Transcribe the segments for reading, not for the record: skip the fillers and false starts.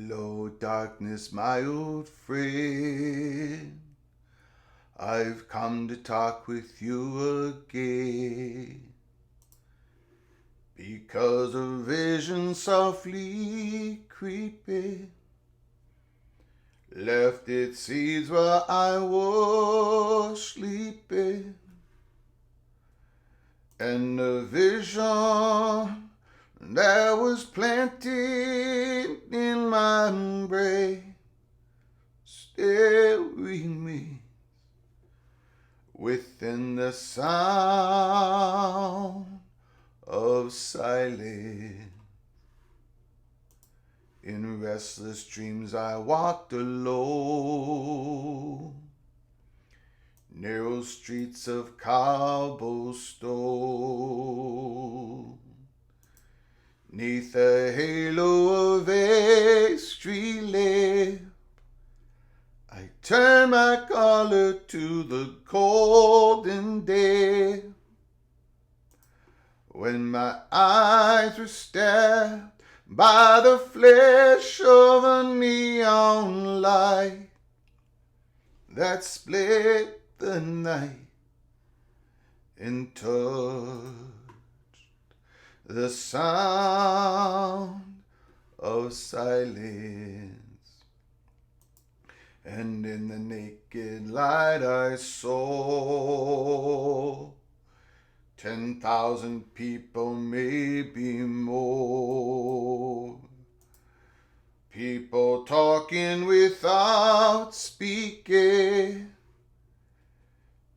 Hello, darkness, my old friend. I've come to talk with you again. Because a vision softly creeping left its seeds while I was sleeping. And the vision that was planted in my brain still remains within the sound of silence. In restless dreams I walked alone, narrow streets of cobblestone, 'neath the halo of a street lamp, I turned my collar to the golden day. When my eyes were stabbed by the flash of a neon light that split the night and touched the sound of silence. And in the naked light I saw 10,000 people, maybe more. People talking without speaking.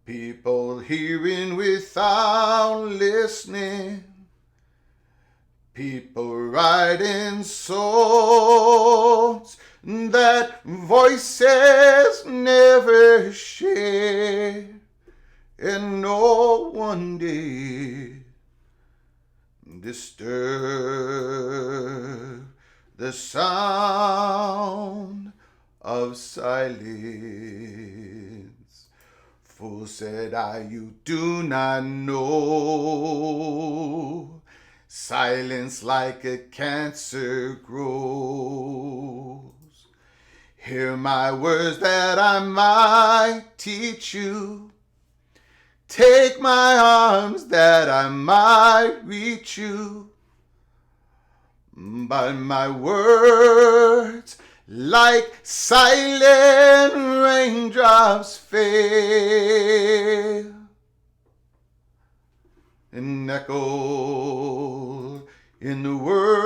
People hearing without listening. People writing songs that voices never share. And no one did disturb the sound of silence. Fool, said I, you do not know. Silence like a cancer grows. Hear my words that I might teach you. Take my arms that I might reach you. But my words, like silent raindrops, fail and echo in the worlds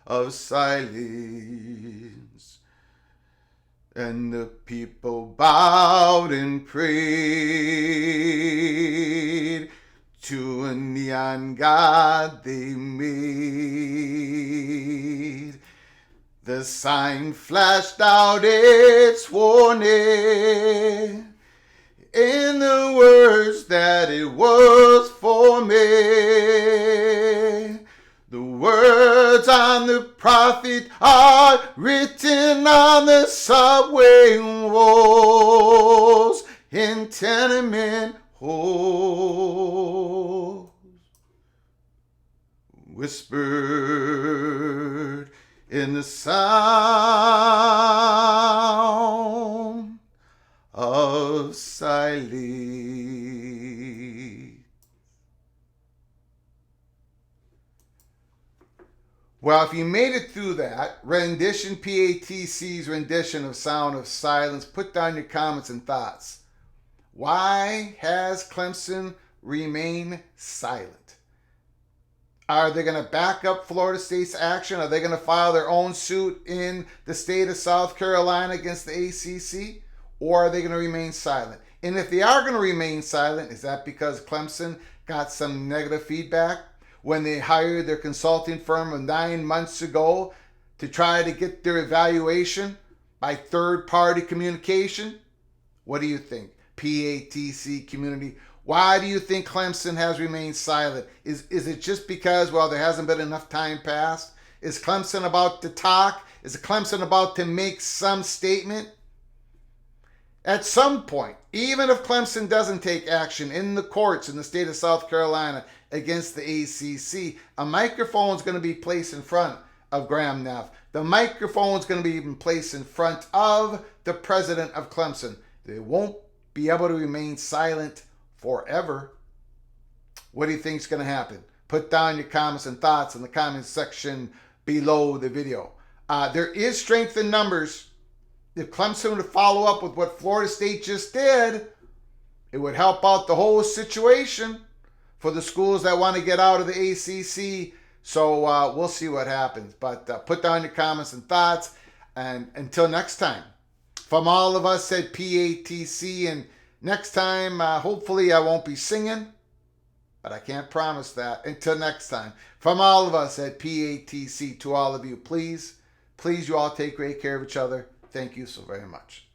of silence. And the people bowed and prayed to a neon god they made. The sign flashed out its warning in the words that it was for me. The words on the prophet are written on the subway walls in tenement halls, whispered in the sound of silence. Well, if you made it through that, Rendition, PATC's rendition of Sound of Silence, put down your comments and thoughts. Why has Clemson remained silent? Are they going to back up Florida State's action? Are they going to file their own suit in the state of South Carolina against the ACC? Or are they going to remain silent? And if they are going to remain silent, is that because Clemson got some negative feedback when they hired their consulting firm 9 months ago to try to get their evaluation by third-party communication? What do you think, PATC community? Why do you think Clemson has remained silent? Is it just because, well, there hasn't been enough time passed? Is Clemson about to talk? Is Clemson about to make some statement? At some point, even if Clemson doesn't take action in the courts in the state of South Carolina against the ACC, a microphone is going to be placed in front of Graham Neff. The microphone's going to be even placed in front of the president of Clemson. They won't be able to remain silent forever. What do you think is going to happen? Put down your comments and thoughts in the comments section below the video. There is strength in numbers. If Clemson would follow up with what Florida State just did, it would help out the whole situation for the schools that want to get out of the ACC. So we'll see what happens. But put down your comments and thoughts. And until next time, from all of us at PATC, and next time, hopefully I won't be singing, but I can't promise that. Until next time, from all of us at PATC, to all of you, please you all take great care of each other. Thank you so very much.